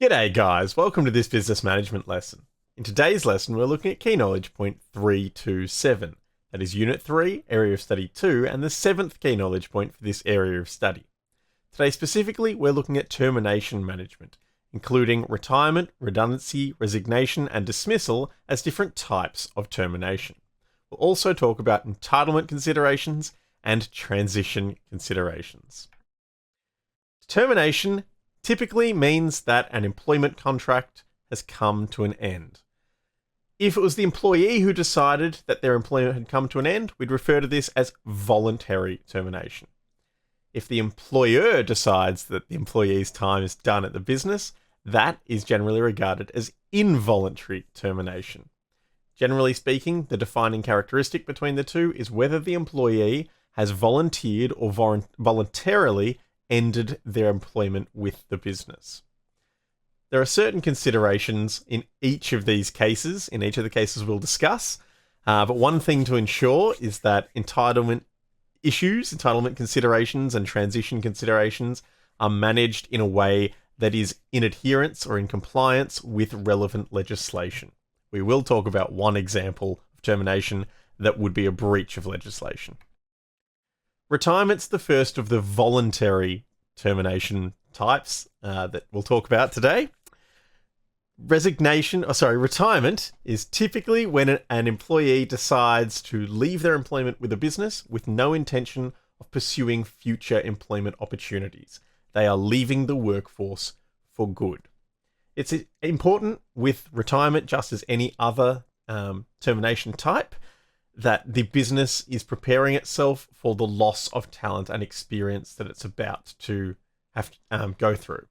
G'day guys, welcome to this business management lesson. In today's lesson we're looking at key knowledge point 327. That is unit 3, area of study 2, and the 7th key knowledge point for this area of study. Today specifically we're looking at termination management, including retirement, redundancy, resignation, and dismissal as different types of termination. We'll also talk about entitlement considerations and transition considerations. Termination typically means that an employment contract has come to an end. If it was the employee who decided that their employment had come to an end, we'd refer to this as voluntary termination. If the employer decides that the employee's time is done at the business, that is generally regarded as involuntary termination. Generally speaking, the defining characteristic between the two is whether the employee has volunteered or voluntarily ended their employment with the business. There are certain considerations in each of these cases, in each of the cases we'll discuss, but one thing to ensure is that entitlement issues, entitlement considerations and transition considerations are managed in a way that is in adherence or in compliance with relevant legislation. We will talk about one example of termination that would be a breach of legislation. Retirement's the first of the voluntary termination types that we'll talk about today. Retirement is typically when an employee decides to leave their employment with a business with no intention of pursuing future employment opportunities. They are leaving the workforce for good. It's important with retirement, just as any other termination type, that the business is preparing itself for the loss of talent and experience that it's about to have to go through.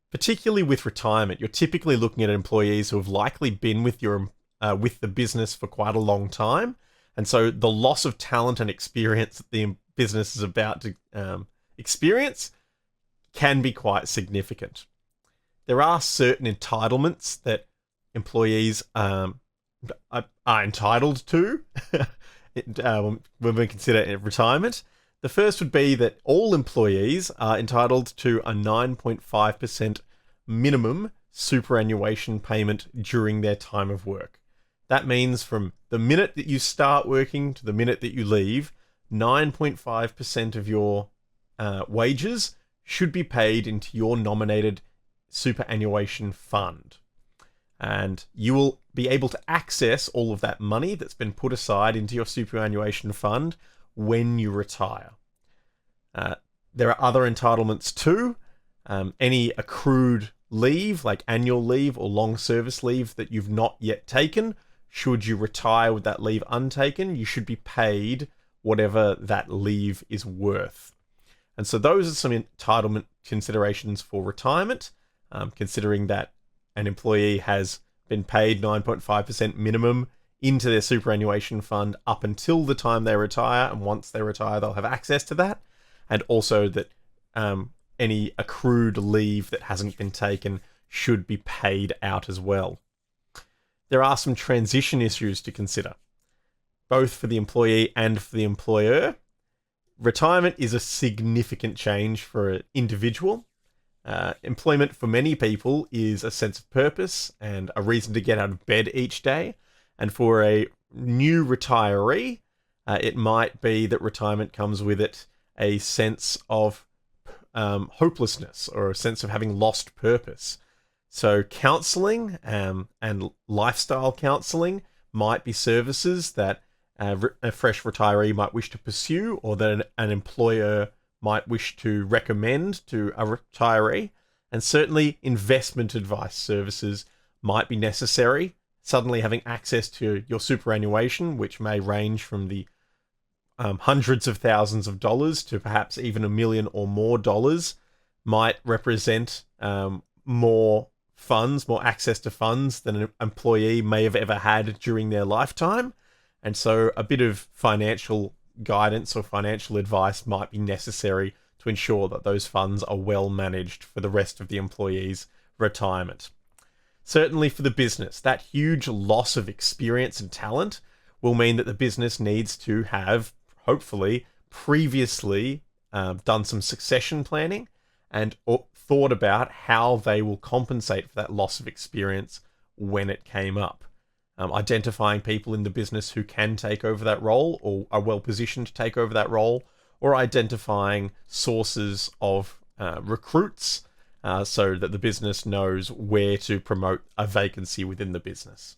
Particularly with retirement, you're typically looking at employees who have likely been with the business for quite a long time, and so the loss of talent and experience that the business is about to experience can be quite significant. There are certain entitlements that employees are entitled to when we consider retirement. The first would be that all employees are entitled to a 9.5% minimum superannuation payment during their time of work. That means from the minute that you start working to the minute that you leave, 9.5% of your wages should be paid into your nominated superannuation fund. And you will be able to access all of that money that's been put aside into your superannuation fund when you retire. There are other entitlements too. Any accrued leave, like annual leave or long service leave that you've not yet taken, should you retire with that leave untaken, you should be paid whatever that leave is worth. And so those are some entitlement considerations for retirement, considering that an employee has been paid 9.5% minimum into their superannuation fund up until the time they retire, and once they retire they'll have access to that, and also that any accrued leave that hasn't been taken should be paid out as well. There are some transition issues to consider, both for the employee and for the employer. Retirement is a significant change for an individual. Employment for many people is a sense of purpose and a reason to get out of bed each day. And for a new retiree, it might be that retirement comes with it a sense of hopelessness or a sense of having lost purpose. So counseling and lifestyle counseling might be services that a fresh retiree might wish to pursue, or that an employer might wish to recommend to a retiree. And certainly investment advice services might be necessary. Suddenly having access to your superannuation, which may range from the hundreds of thousands of dollars to perhaps even $1 million or more dollars, might represent more funds, more access to funds than an employee may have ever had during their lifetime. And so a bit of financial guidance or financial advice might be necessary to ensure that those funds are well managed for the rest of the employee's retirement. Certainly for the business, that huge loss of experience and talent will mean that the business needs to have, hopefully, previously done some succession planning and thought about how they will compensate for that loss of experience when it came up. Identifying people in the business who can take over that role or are well positioned to take over that role, or identifying sources of recruits so that the business knows where to promote a vacancy within the business.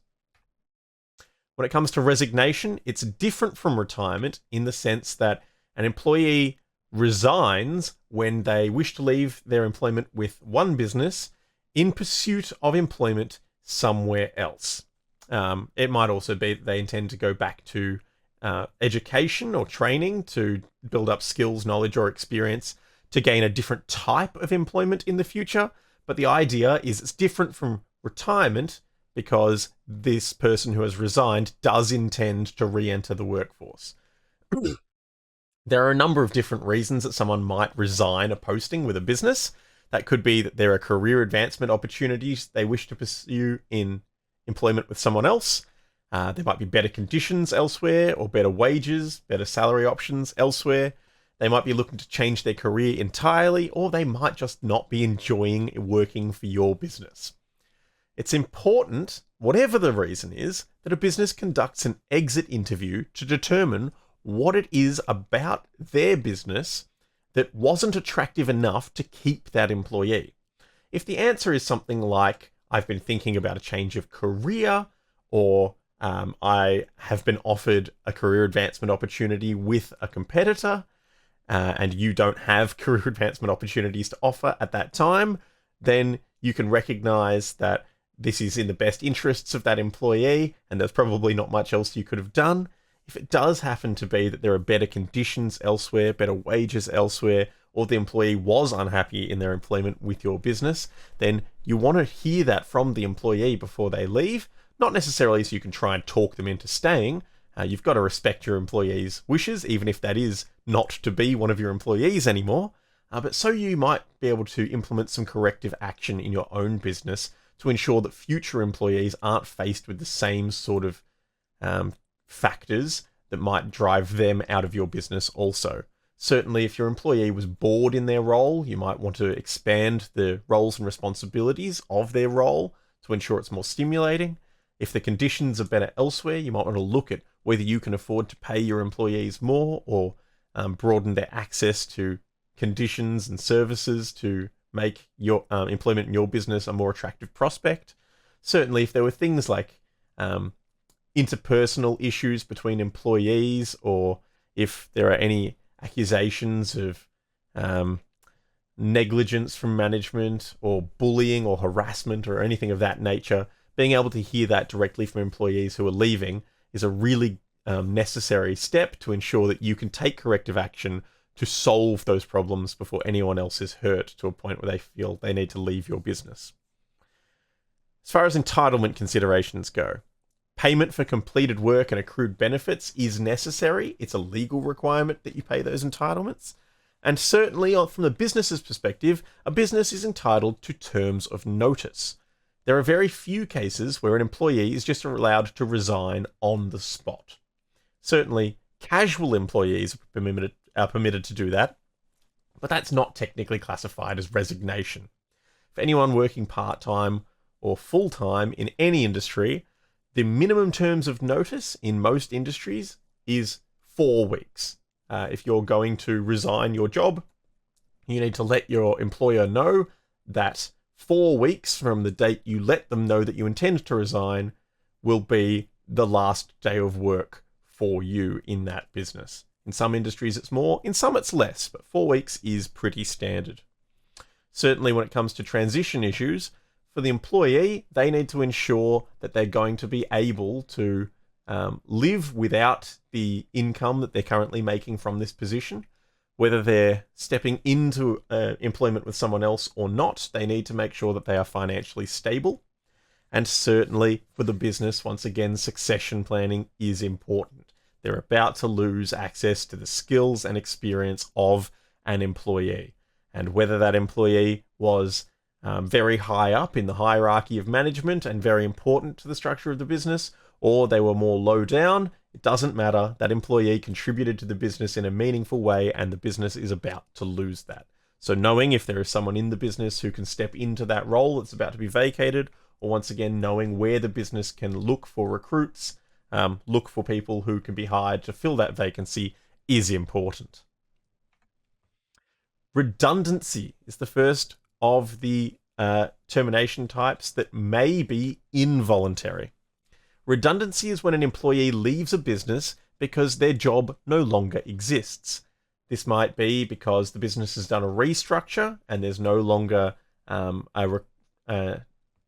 When it comes to resignation, it's different from retirement in the sense that an employee resigns when they wish to leave their employment with one business in pursuit of employment somewhere else. It might also be that they intend to go back to education or training to build up skills, knowledge, or experience to gain a different type of employment in the future. But the idea is it's different from retirement because this person who has resigned does intend to re-enter the workforce. There are a number of different reasons that someone might resign a posting with a business. That could be that there are career advancement opportunities they wish to pursue in employment with someone else. There might be better conditions elsewhere, or better wages, better salary options elsewhere. They might be looking to change their career entirely, or they might just not be enjoying working for your business. It's important, whatever the reason is, that a business conducts an exit interview to determine what it is about their business that wasn't attractive enough to keep that employee. If the answer is something like, I've been thinking about a change of career, or I have been offered a career advancement opportunity with a competitor, and you don't have career advancement opportunities to offer at that time, then you can recognize that this is in the best interests of that employee, and there's probably not much else you could have done. If it does happen to be that there are better conditions elsewhere, better wages elsewhere, or the employee was unhappy in their employment with your business, then you want to hear that from the employee before they leave. Not necessarily so you can try and talk them into staying. You've got to respect your employee's wishes, even if that is not to be one of your employees anymore. But so you might be able to implement some corrective action in your own business to ensure that future employees aren't faced with the same sort of factors that might drive them out of your business also. Certainly, if your employee was bored in their role, you might want to expand the roles and responsibilities of their role to ensure it's more stimulating. If the conditions are better elsewhere, you might want to look at whether you can afford to pay your employees more, or broaden their access to conditions and services to make your employment in your business a more attractive prospect. Certainly, if there were things like interpersonal issues between employees, or if there are any accusations of negligence from management, or bullying or harassment or anything of that nature, being able to hear that directly from employees who are leaving is a really necessary step to ensure that you can take corrective action to solve those problems before anyone else is hurt to a point where they feel they need to leave your business. As far as entitlement considerations go, payment for completed work and accrued benefits is necessary. It's a legal requirement that you pay those entitlements. And certainly, from the business's perspective, a business is entitled to terms of notice. There are very few cases where an employee is just allowed to resign on the spot. Certainly, casual employees are permitted to do that, but that's not technically classified as resignation. For anyone working part-time or full-time in any industry, the minimum terms of notice in most industries is 4 weeks. If you're going to resign your job, you need to let your employer know that 4 weeks from the date you let them know that you intend to resign will be the last day of work for you in that business. In some industries it's more, in some it's less, but 4 weeks is pretty standard. Certainly when it comes to transition issues, for the employee, they need to ensure that they're going to be able to live without the income that they're currently making from this position. Whether they're stepping into employment with someone else or not, they need to make sure that they are financially stable. And certainly for the business, once again, succession planning is important. They're about to lose access to the skills and experience of an employee. And whether that employee was very high up in the hierarchy of management and very important to the structure of the business, or they were more low down, it doesn't matter. That employee contributed to the business in a meaningful way, and the business is about to lose that. So knowing if there is someone in the business who can step into that role that's about to be vacated, or once again, knowing where the business can look for recruits, look for people who can be hired to fill that vacancy is important. Redundancy is the first of the termination types that may be involuntary. Redundancy is when an employee leaves a business because their job no longer exists. This might be because the business has done a restructure and there's no longer a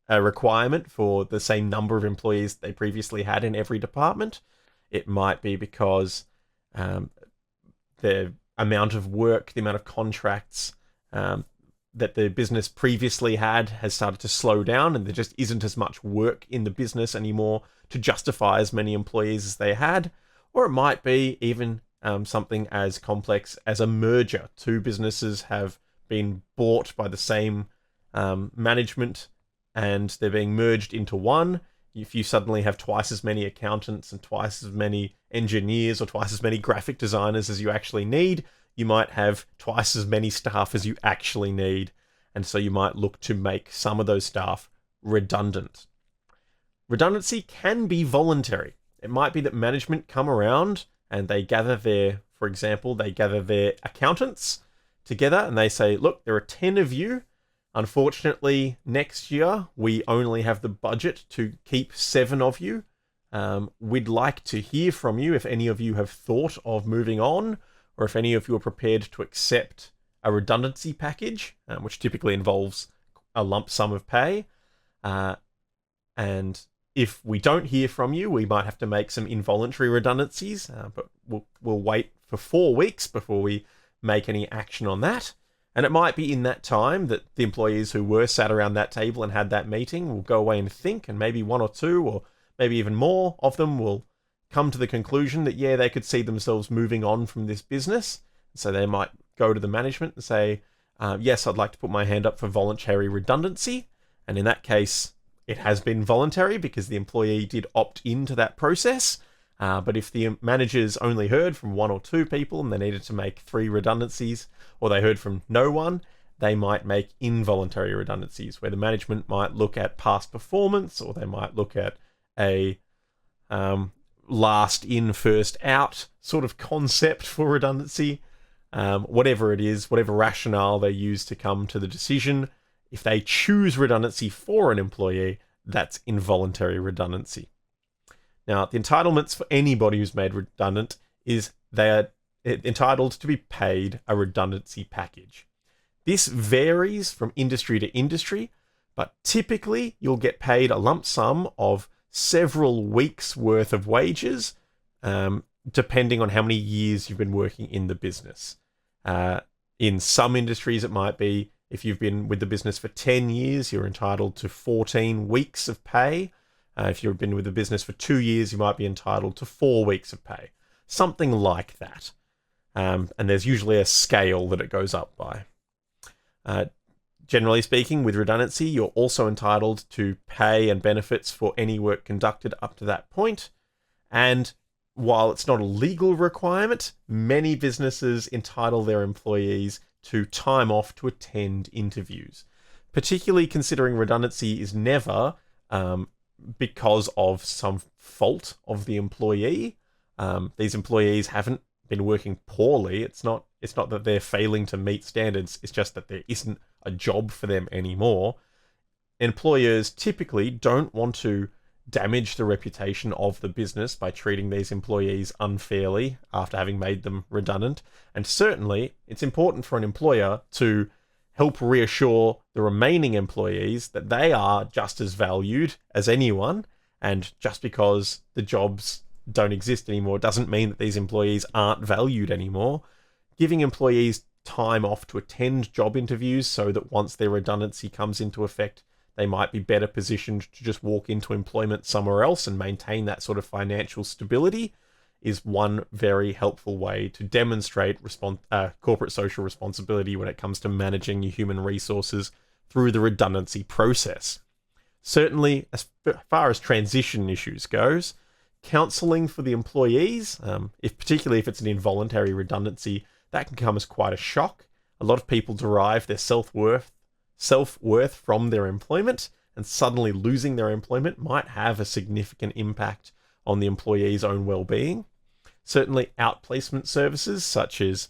requirement for the same number of employees they previously had in every department. It might be because the amount of work, the amount of contracts that the business previously had has started to slow down and there just isn't as much work in the business anymore to justify as many employees as they had. Or it might be even something as complex as a merger. Two businesses have been bought by the same management and they're being merged into one. If you suddenly have twice as many accountants and twice as many engineers or twice as many graphic designers as you actually need, you might have twice as many staff as you actually need. And so you might look to make some of those staff redundant. Redundancy can be voluntary. It might be that management come around and they gather for example, they gather their accountants together and they say, look, there are 10 of you. Unfortunately, next year, we only have the budget to keep 7 of you. We'd like to hear from you if any of you have thought of moving on, or if any of you are prepared to accept a redundancy package, which typically involves a lump sum of pay. And if we don't hear from you, we might have to make some involuntary redundancies, but we'll wait for 4 weeks before we make any action on that. And it might be in that time that the employees who were sat around that table and had that meeting will go away and think, and maybe 1 or 2, or maybe even more of them will come to the conclusion that, yeah, they could see themselves moving on from this business. So they might go to the management and say, yes, I'd like to put my hand up for voluntary redundancy. And in that case, it has been voluntary because the employee did opt into that process. But if the managers only heard from 1 or 2 people and they needed to make 3 redundancies, or they heard from no one, they might make involuntary redundancies, where the management might look at past performance, or they might look at a last in, first out sort of concept for redundancy. Whatever it is, whatever rationale they use to come to the decision, if they choose redundancy for an employee, that's involuntary redundancy. Now, the entitlements for anybody who's made redundant is they are entitled to be paid a redundancy package. This varies from industry to industry, but typically you'll get paid a lump sum of several weeks worth of wages, depending on how many years you've been working in the business. In some industries, it might be if you've been with the business for 10 years, you're entitled to 14 weeks of pay. If you've been with the business for 2 years, you might be entitled to 4 weeks of pay. Something like that. And there's usually a scale that it goes up by. Generally speaking, with redundancy, you're also entitled to pay and benefits for any work conducted up to that point. And while it's not a legal requirement, many businesses entitle their employees to time off to attend interviews. Particularly considering redundancy is never because of some fault of the employee. These employees haven't been working poorly. It's not that they're failing to meet standards. It's just that there isn't a job for them anymore. Employers typically don't want to damage the reputation of the business by treating these employees unfairly after having made them redundant. And certainly, it's important for an employer to help reassure the remaining employees that they are just as valued as anyone. And just because the jobs don't exist anymore doesn't mean that these employees aren't valued anymore. Giving employees time off to attend job interviews so that once their redundancy comes into effect, they might be better positioned to just walk into employment somewhere else and maintain that sort of financial stability is one very helpful way to demonstrate corporate social responsibility when it comes to managing your human resources through the redundancy process. Certainly, as far as transition issues goes, counselling for the employees, particularly if it's an involuntary redundancy, that can come as quite a shock. A lot of people derive their self-worth from their employment, and suddenly losing their employment might have a significant impact on the employee's own well-being. Certainly outplacement services such as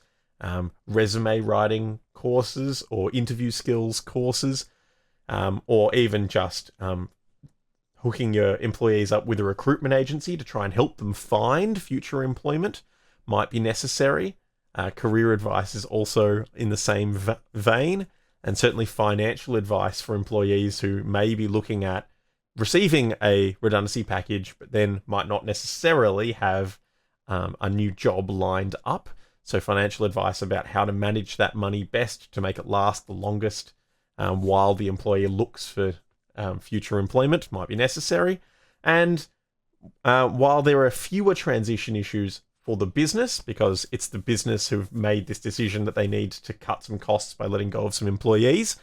resume writing courses or interview skills courses, or even just hooking your employees up with a recruitment agency to try and help them find future employment might be necessary. Career advice is also in the same vein, and certainly financial advice for employees who may be looking at receiving a redundancy package, but then might not necessarily have a new job lined up. So financial advice about how to manage that money best to make it last the longest while the employee looks for future employment might be necessary. And while there are fewer transition issues for the business, because it's the business who've made this decision that they need to cut some costs by letting go of some employees,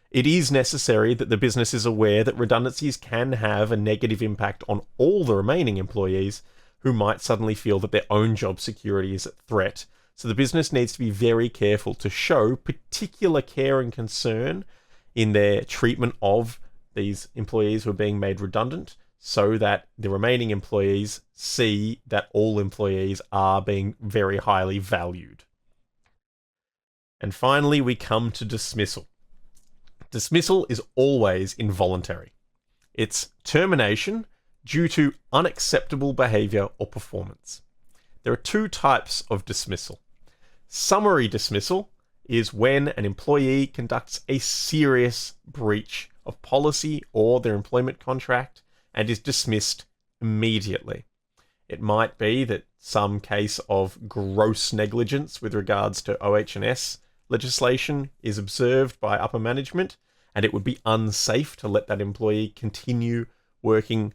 it is necessary that the business is aware that redundancies can have a negative impact on all the remaining employees who might suddenly feel that their own job security is at threat. So the business needs to be very careful to show particular care and concern in their treatment of these employees who are being made redundant, so that the remaining employees see that all employees are being very highly valued. And finally, we come to dismissal. Dismissal is always involuntary. It's termination due to unacceptable behavior or performance. There are two types of dismissal. Summary dismissal is when an employee conducts a serious breach of policy or their employment contract and is dismissed immediately. It might be that some case of gross negligence with regards to OH&S legislation is observed by upper management, and it would be unsafe to let that employee continue working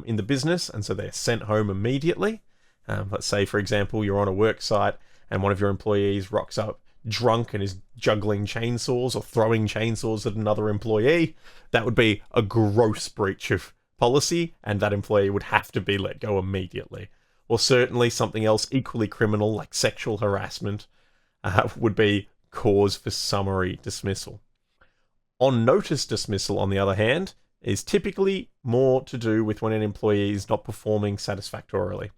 in the business, and so they're sent home immediately. Let's say, for example, you're on a work site and one of your employees rocks up drunk and is juggling chainsaws or throwing chainsaws at another employee. That would be a gross breach of policy, and that employee would have to be let go immediately. Or certainly something else equally criminal, like sexual harassment, would be cause for summary dismissal. On notice dismissal, on the other hand, is typically more to do with when an employee is not performing satisfactorily.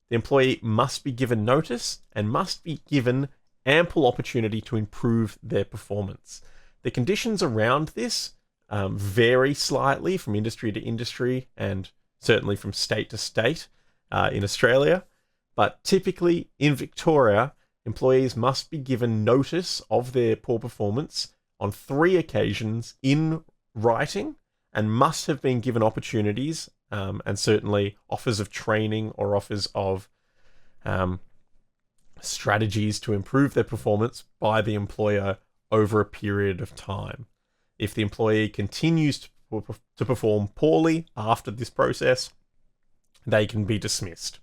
The employee must be given notice and must be given ample opportunity to improve their performance. The conditions around this vary slightly from industry to industry and certainly from state to state in Australia, but typically in Victoria, employees must be given notice of their poor performance on 3 occasions in writing and must have been given opportunities and certainly offers of training or offers of strategies to improve their performance by the employer over a period of time. If the employee continues to perform poorly after this process, they can be dismissed.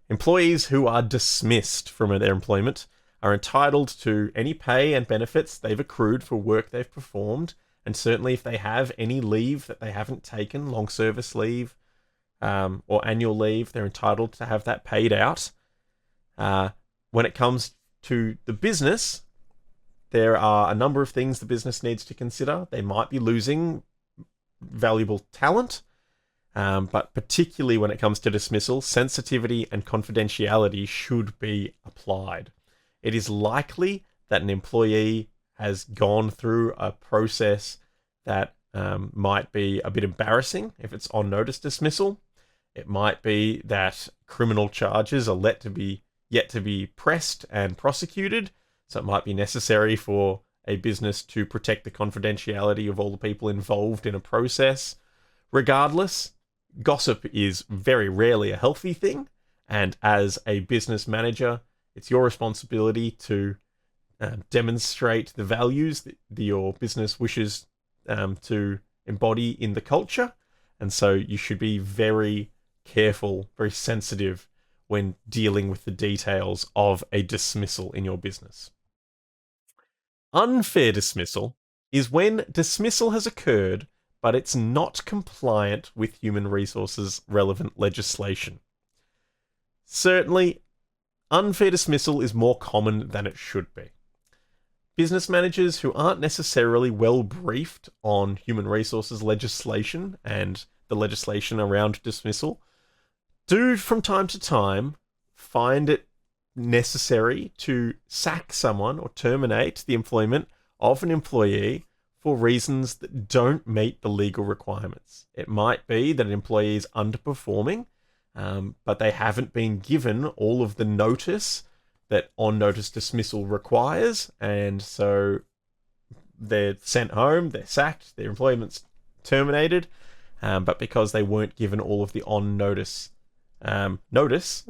Employees who are dismissed from their employment are entitled to any pay and benefits they've accrued for work they've performed, and certainly if they have any leave that they haven't taken, long service leave or annual leave, they're entitled to have that paid out. When it comes to the business, there are a number of things the business needs to consider. They might be losing valuable talent, but particularly when it comes to dismissal, sensitivity and confidentiality should be applied. It is likely that an employee has gone through a process that might be a bit embarrassing if it's on notice dismissal. It might be that criminal charges are yet to be pressed and prosecuted, so it might be necessary for a business to protect the confidentiality of all the people involved in a process. Regardless, gossip is very rarely a healthy thing, and as a business manager, it's your responsibility to demonstrate the values that your business wishes to embody in the culture, and so you should be very careful, very sensitive when dealing with the details of a dismissal in your business. Unfair dismissal is when dismissal has occurred, but it's not compliant with human resources relevant legislation. Certainly, unfair dismissal is more common than it should be. Business managers who aren't necessarily well briefed on human resources legislation and the legislation around dismissal do from time to time find it necessary to sack someone or terminate the employment of an employee for reasons that don't meet the legal requirements. It might be that an employee is underperforming, but they haven't been given all of the notice that on-notice dismissal requires, and so they're sent home, they're sacked, their employment's terminated, but because they weren't given all of the on-notice notice,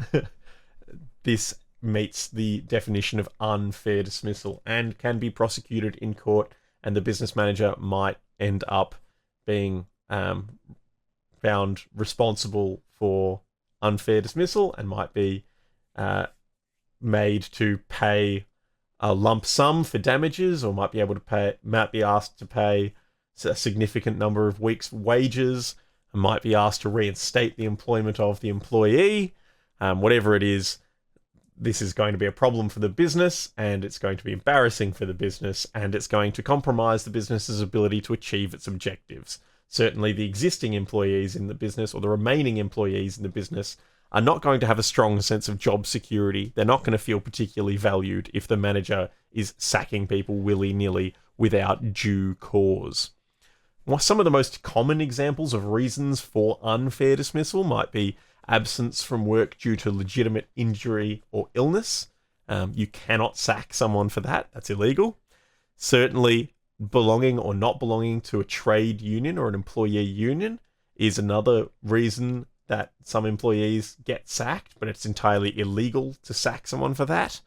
this meets the definition of unfair dismissal and can be prosecuted in court, and the business manager might end up being found responsible for unfair dismissal and might be made to pay a lump sum for damages, or might be asked to pay a significant number of weeks' wages, and might be asked to reinstate the employment of the employee. Whatever it is, this is going to be a problem for the business, and it's going to be embarrassing for the business, and it's going to compromise the business's ability to achieve its objectives. Certainly the existing employees in the business, or the remaining employees in the business, are not going to have a strong sense of job security. They're not going to feel particularly valued if the manager is sacking people willy-nilly without due cause. Some of the most common examples of reasons for unfair dismissal might be absence from work due to legitimate injury or illness. You cannot sack someone for that. That's illegal. Certainly, belonging or not belonging to a trade union or an employee union is another reason that some employees get sacked, but it's entirely illegal to sack someone for that.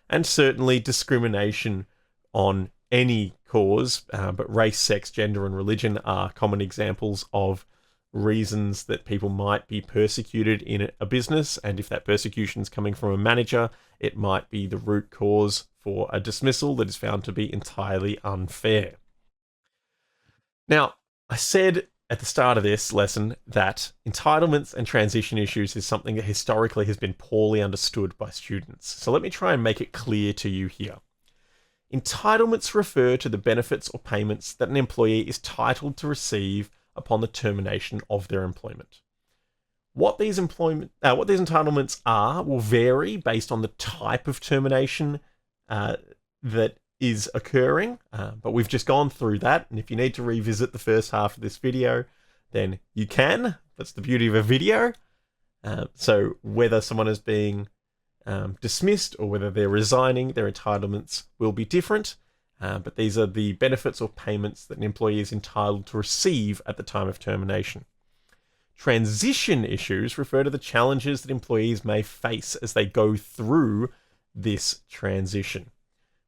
And certainly discrimination on any cause, but race, sex, gender, and religion are common examples of reasons that people might be persecuted in a business, and if that persecution is coming from a manager, it might be the root cause for a dismissal that is found to be entirely unfair. Now, I said at the start of this lesson that entitlements and transition issues is something that historically has been poorly understood by students. So let me try and make it clear to you here. Entitlements refer to the benefits or payments that an employee is entitled to receive upon the termination of their employment. What these entitlements are will vary based on the type of termination that is occurring, but we've just gone through that, and if you need to revisit the first half of this video, then you can. That's the beauty of a video. So whether someone is being dismissed or whether they're resigning, their entitlements will be different. But these are the benefits or payments that an employee is entitled to receive at the time of termination. Transition issues refer to the challenges that employees may face as they go through this transition.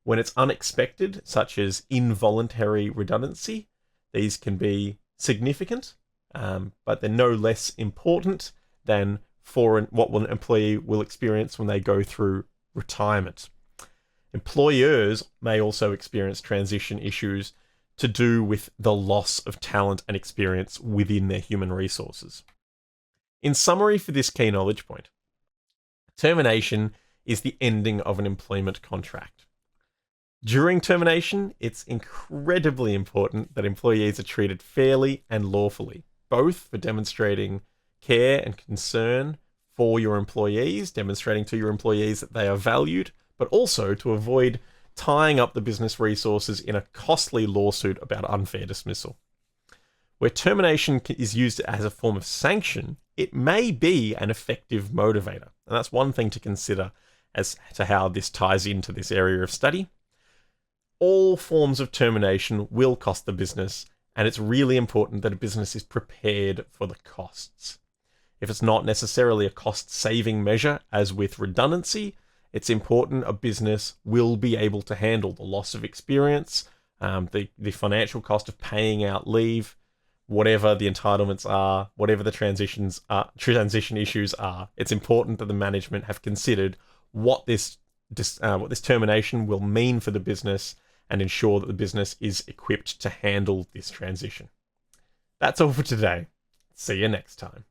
When it's unexpected, such as involuntary redundancy, these can be significant, but they're no less important than for what an employee will experience when they go through retirement. Employers may also experience transition issues to do with the loss of talent and experience within their human resources. In summary for this key knowledge point, termination is the ending of an employment contract. During termination, it's incredibly important that employees are treated fairly and lawfully, both for demonstrating care and concern for your employees, demonstrating to your employees that they are valued, but also to avoid tying up the business resources in a costly lawsuit about unfair dismissal. Where termination is used as a form of sanction, it may be an effective motivator. And that's one thing to consider as to how this ties into this area of study. All forms of termination will cost the business, and it's really important that a business is prepared for the costs. If it's not necessarily a cost-saving measure, as with redundancy, it's important a business will be able to handle the loss of experience, the financial cost of paying out leave, whatever the entitlements are, whatever the transition issues are. It's important that the management have considered what this termination will mean for the business and ensure that the business is equipped to handle this transition. That's all for today. See you next time.